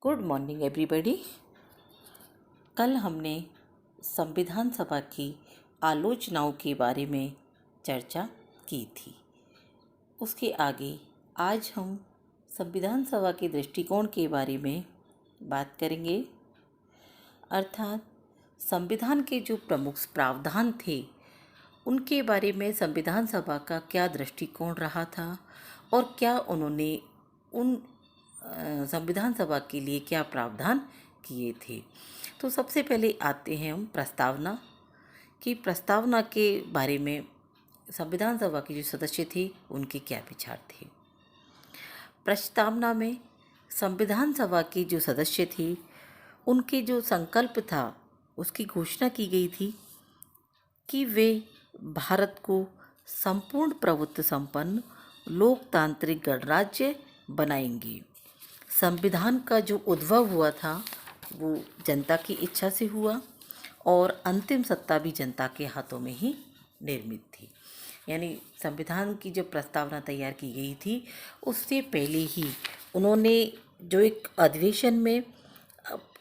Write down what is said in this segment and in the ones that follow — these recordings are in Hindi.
Good morning everybody. कल हमने संविधान सभा की आलोचनाओं के बारे में चर्चा की थी। उसके आगे आज हम संविधान सभा के दृष्टिकोण के बारे में बात करेंगे, अर्थात संविधान के जो प्रमुख प्रावधान थे उनके बारे में संविधान सभा का क्या दृष्टिकोण रहा था और क्या उन्होंने उन संविधान सभा के लिए क्या प्रावधान किए थे। तो सबसे पहले आते हैं हम प्रस्तावना के बारे में संविधान सभा के जो सदस्य थे उनके क्या विचार थे। प्रस्तावना में संविधान सभा के जो सदस्य थे उनके जो संकल्प था उसकी घोषणा की गई थी कि वे भारत को संपूर्ण प्रभुत्व संपन्न लोकतांत्रिक गणराज्य बनाएंगे। संविधान का जो उद्भव हुआ था वो जनता की इच्छा से हुआ और अंतिम सत्ता भी जनता के हाथों में ही निर्मित थी। यानी संविधान की जो प्रस्तावना तैयार की गई थी उससे पहले ही उन्होंने जो एक अधिवेशन में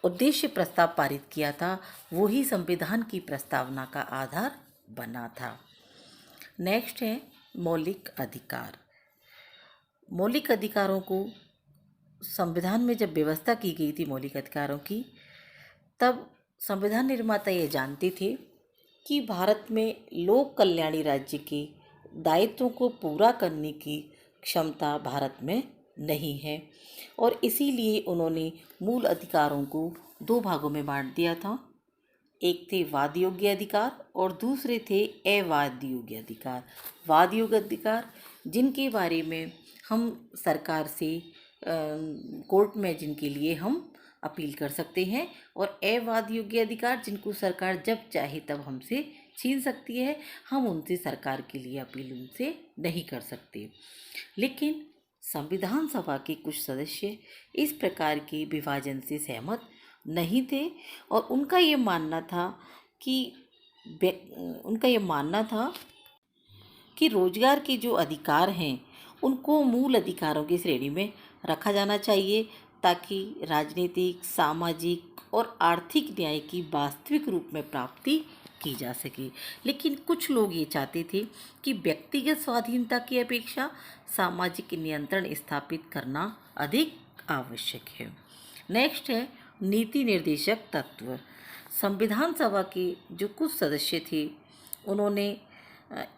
उद्देश्य प्रस्ताव पारित किया था वो ही संविधान की प्रस्तावना का आधार बना था। नेक्स्ट है मौलिक अधिकार। मौलिक अधिकारों को संविधान में जब व्यवस्था की गई थी मौलिक अधिकारों की, तब संविधान निर्माता ये जानते थे कि भारत में लोक कल्याणी राज्य के दायित्वों को पूरा करने की क्षमता भारत में नहीं है और इसीलिए उन्होंने मूल अधिकारों को दो भागों में बांट दिया था। एक थे वाद योग्य अधिकार और दूसरे थे अवाद योग्य अधिकार। वाद योग्य अधिकार जिनके बारे में हम सरकार से कोर्ट में जिनके लिए हम अपील कर सकते हैं और अवाद योग्य अधिकार जिनको सरकार जब चाहे तब हमसे छीन सकती है, हम उनसे सरकार के लिए अपील उनसे नहीं कर सकते। लेकिन संविधान सभा के कुछ सदस्य इस प्रकार के विभाजन से सहमत नहीं थे और उनका ये मानना था कि रोजगार के जो अधिकार हैं उनको मूल अधिकारों की श्रेणी में रखा जाना चाहिए ताकि राजनीतिक, सामाजिक और आर्थिक न्याय की वास्तविक रूप में प्राप्ति की जा सके। लेकिन कुछ लोग ये चाहते थे कि व्यक्तिगत स्वाधीनता की अपेक्षा सामाजिक नियंत्रण स्थापित करना अधिक आवश्यक है। नेक्स्ट है नीति निर्देशक तत्व। संविधान सभा के जो कुछ सदस्य थे उन्होंने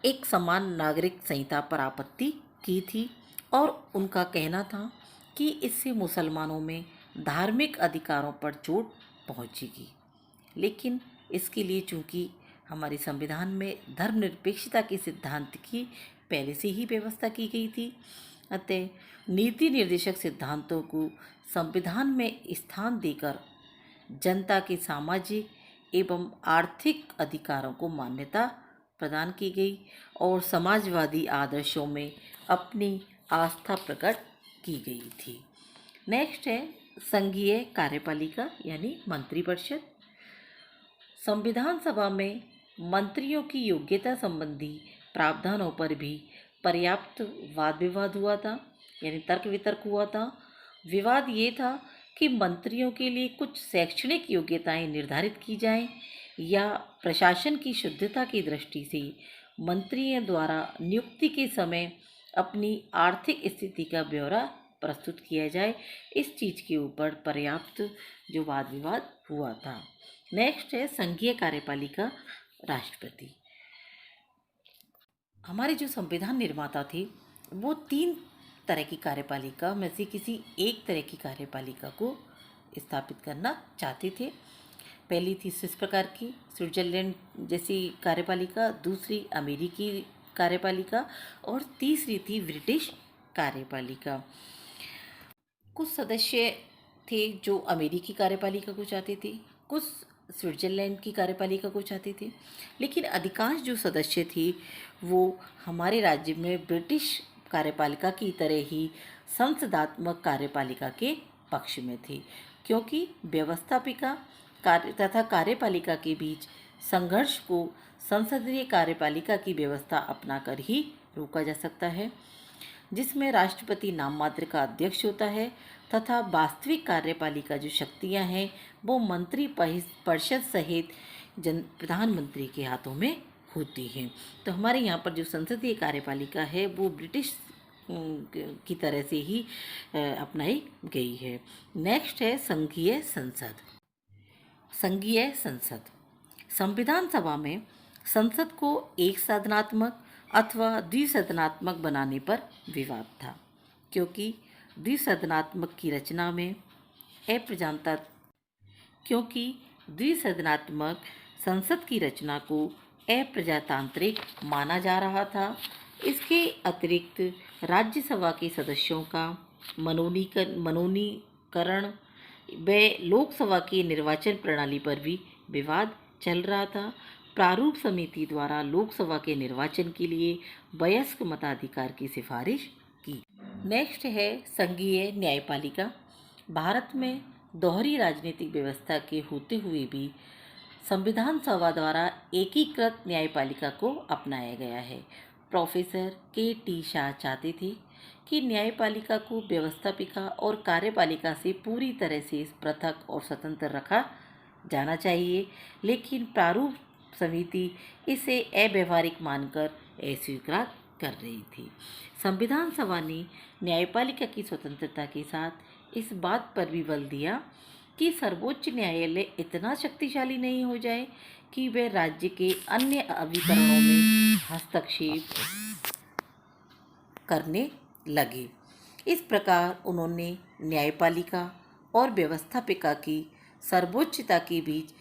एक समान नागरिक संहिता पर आपत्ति की थी और उनका कहना था कि इससे मुसलमानों में धार्मिक अधिकारों पर चोट पहुंचेगी। लेकिन इसके लिए चूंकि हमारे संविधान में धर्मनिरपेक्षता के सिद्धांत की पहले से ही व्यवस्था की गई थी, अतः नीति निर्देशक सिद्धांतों को संविधान में स्थान देकर जनता के सामाजिक एवं आर्थिक अधिकारों को मान्यता प्रदान की गई और समाजवादी आदर्शों में अपनी आस्था प्रकट की गई थी। नेक्स्ट है संघीय कार्यपालिका यानी मंत्रिपरिषद। संविधान सभा में मंत्रियों की योग्यता संबंधी प्रावधानों पर भी पर्याप्त वाद विवाद हुआ था, यानी तर्क वितर्क हुआ था। विवाद ये था कि मंत्रियों के लिए कुछ शैक्षणिक योग्यताएं निर्धारित की जाएं या प्रशासन की शुद्धता की दृष्टि से मंत्रियों द्वारा नियुक्ति के समय अपनी आर्थिक स्थिति का ब्यौरा प्रस्तुत किया जाए। इस चीज़ के ऊपर पर्याप्त जो वाद विवाद हुआ था। नेक्स्ट है संघीय कार्यपालिका राष्ट्रपति। हमारे जो संविधान निर्माता थे वो तीन तरह की कार्यपालिका में से किसी एक तरह की कार्यपालिका को स्थापित करना चाहते थे। पहली थी स्विस प्रकार की स्विट्जरलैंड जैसी कार्यपालिका, दूसरी अमेरिकी कार्यपालिका और तीसरी थी ब्रिटिश कार्यपालिका। कुछ सदस्य थे जो अमेरिकी कार्यपालिका को चाहते थे, कुछ स्विट्जरलैंड की कार्यपालिका को चाहते थे, लेकिन अधिकांश जो सदस्य थे वो हमारे राज्य में ब्रिटिश कार्यपालिका की तरह ही संसदात्मक कार्यपालिका के पक्ष में थे, क्योंकि व्यवस्थापिका कार्य तथा कार्यपालिका के बीच संघर्ष को संसदीय कार्यपालिका की व्यवस्था अपनाकर ही रोका जा सकता है, जिसमें राष्ट्रपति नाम मात्र का अध्यक्ष होता है तथा वास्तविक कार्यपालिका जो शक्तियां हैं वो मंत्री परिषद सहित प्रधानमंत्री के हाथों में होती हैं। तो हमारे यहाँ पर जो संसदीय कार्यपालिका है वो ब्रिटिश की तरह से ही अपनाई गई है। नेक्स्ट है संघीय संसद। संघीय संसद संविधान सभा में संसद को एक सदनात्मक अथवा द्विसदनात्मक बनाने पर विवाद था, क्योंकि द्विसदनात्मक की रचना में अप्रजातंत्र क्योंकि द्विसदनात्मक संसद की रचना को अप्रजातांत्रिक माना जा रहा था। इसके अतिरिक्त राज्यसभा के सदस्यों का मनोनीकरण व लोकसभा की निर्वाचन प्रणाली पर भी विवाद चल रहा था। प्रारूप समिति द्वारा लोकसभा के निर्वाचन के लिए वयस्क मताधिकार की सिफारिश की। नेक्स्ट है संघीय न्यायपालिका। भारत में दोहरी राजनीतिक व्यवस्था के होते हुए भी संविधान सभा द्वारा एकीकृत न्यायपालिका को अपनाया गया है। Professor K.T.. शाह चाहते थे कि न्यायपालिका को व्यवस्थापिका और कार्यपालिका से पूरी तरह से पृथक और स्वतंत्र रखा जाना चाहिए, लेकिन प्रारूप समिति इसे अव्यावहारिक मानकर अस्वीकार कर रही थी। संविधान सभा ने न्यायपालिका की स्वतंत्रता के साथ इस बात पर भी बल दिया कि सर्वोच्च न्यायालय इतना शक्तिशाली नहीं हो जाए कि वह राज्य के अन्य अभिकरणों में हस्तक्षेप करने लगे। इस प्रकार उन्होंने न्यायपालिका और व्यवस्थापिका की सर्वोच्चता के बीच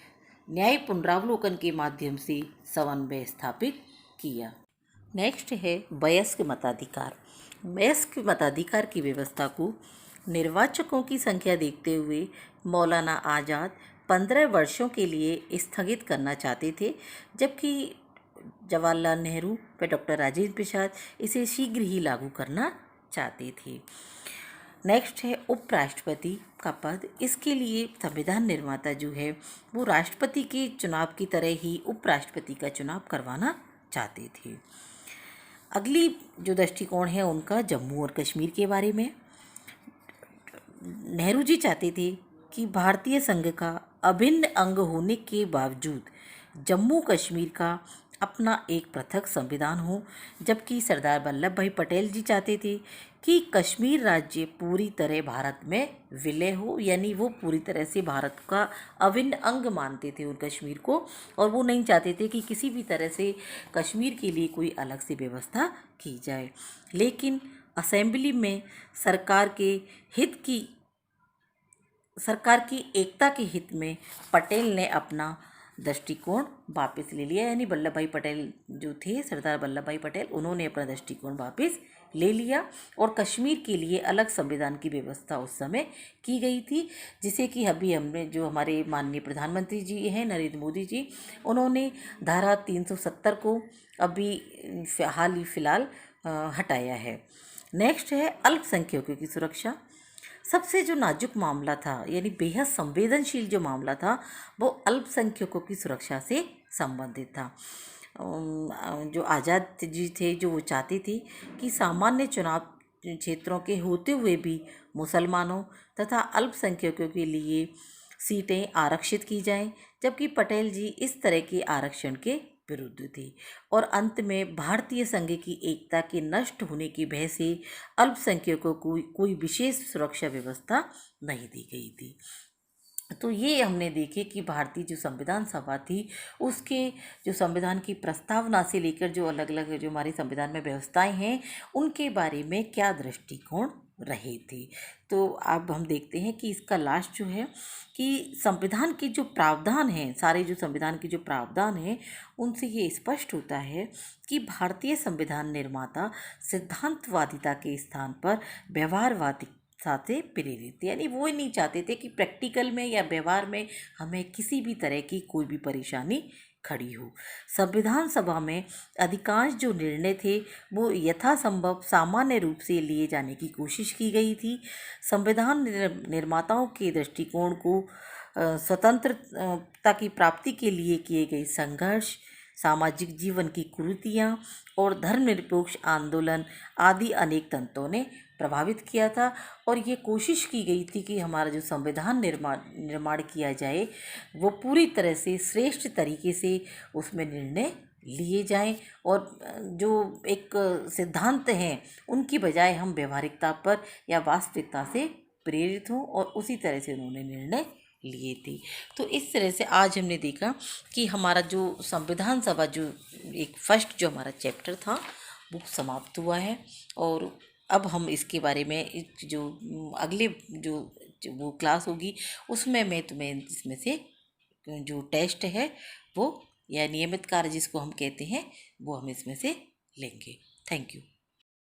न्याय पुनरावलोकन के माध्यम से समन्वय स्थापित किया। नेक्स्ट है वयस्क मताधिकार। वयस्क मताधिकार की व्यवस्था को निर्वाचकों की संख्या देखते हुए मौलाना आज़ाद 15 वर्षों के लिए स्थगित करना चाहते थे, जबकि जवाहरलाल नेहरू व डॉक्टर राजेंद्र प्रसाद इसे शीघ्र ही लागू करना चाहते थे। नेक्स्ट है उपराष्ट्रपति का पद। इसके लिए संविधान निर्माता जो है वो राष्ट्रपति के चुनाव की तरह ही उपराष्ट्रपति का चुनाव करवाना चाहते थे। अगली जो दृष्टिकोण है उनका जम्मू और कश्मीर के बारे में। नेहरू जी चाहते थे कि भारतीय संघ का अभिन्न अंग होने के बावजूद जम्मू कश्मीर का अपना एक पृथक संविधान हो, जबकि सरदार वल्लभ भाई पटेल जी चाहते थे कि कश्मीर राज्य पूरी तरह भारत में विलय हो, यानी वो पूरी तरह से भारत का अभिन्न अंग मानते थे उन कश्मीर को, और वो नहीं चाहते थे कि किसी भी तरह से कश्मीर के लिए कोई अलग से व्यवस्था की जाए। लेकिन असेंबली में सरकार की एकता के हित में पटेल ने अपना दृष्टिकोण वापस ले लिया, यानी वल्लभ भाई पटेल जो थे, सरदार वल्लभ भाई पटेल, उन्होंने अपना दृष्टिकोण वापस ले लिया और कश्मीर के लिए अलग संविधान की व्यवस्था उस समय की गई थी, जिसे कि अभी हमने जो हमारे माननीय प्रधानमंत्री जी हैं नरेंद्र मोदी जी, उन्होंने धारा 370 को अभी हाल ही फिलहाल हटाया है। नेक्स्ट है अल्पसंख्यकों की सुरक्षा। सबसे जो नाजुक मामला था, यानी बेहद संवेदनशील जो मामला था, वो अल्पसंख्यकों की सुरक्षा से संबंधित था। जो आज़ाद जी थे जो वो चाहते थे कि सामान्य चुनाव क्षेत्रों के होते हुए भी मुसलमानों तथा अल्पसंख्यकों के लिए सीटें आरक्षित की जाएं, जबकि पटेल जी इस तरह के आरक्षण के विरुद्ध थे। और अंत में भारतीय संघ की एकता के नष्ट होने की भय से अल्पसंख्यकों को कोई विशेष सुरक्षा व्यवस्था नहीं दी गई थी। तो ये हमने देखे कि भारतीय जो संविधान सभा थी उसके जो संविधान की प्रस्तावना से लेकर जो अलग अलग जो हमारे संविधान में व्यवस्थाएं हैं उनके बारे में क्या दृष्टिकोण रहे थे। तो अब हम देखते हैं कि इसका लास्ट जो है कि संविधान के जो प्रावधान हैं, सारे जो संविधान के जो प्रावधान हैं उनसे ये स्पष्ट होता है कि भारतीय संविधान निर्माता सिद्धांतवादिता के स्थान पर व्यवहारवादी से प्रेरित थे, यानी वो नहीं चाहते थे कि प्रैक्टिकल में या व्यवहार में हमें किसी भी तरह की कोई भी परेशानी खड़ी हो। संविधान सभा में अधिकांश जो निर्णय थे वो यथासंभव सामान्य रूप से लिए जाने की कोशिश की गई थी। संविधान निर्माताओं के दृष्टिकोण को स्वतंत्रता की प्राप्ति के लिए किए गए संघर्ष, सामाजिक जीवन की कुरीतियाँ और धर्मनिरपेक्ष आंदोलन आदि अनेक तंत्रों ने प्रभावित किया था और ये कोशिश की गई थी कि हमारा जो संविधान निर्माण किया जाए वो पूरी तरह से श्रेष्ठ तरीके से उसमें निर्णय लिए जाएं और जो एक सिद्धांत हैं उनकी बजाय हम व्यवहारिकता पर या वास्तविकता से प्रेरित हों, और उसी तरह से उन्होंने निर्णय लिए थे। तो इस तरह से आज हमने देखा कि हमारा जो संविधान सभा जो एक फर्स्ट जो हमारा चैप्टर था वो समाप्त हुआ है। और अब हम इसके बारे में जो अगले जो वो क्लास होगी उसमें मैं तुम्हें इसमें से जो टेस्ट है वो या नियमित कार्य जिसको हम कहते हैं वो हम इसमें से लेंगे। Thank you.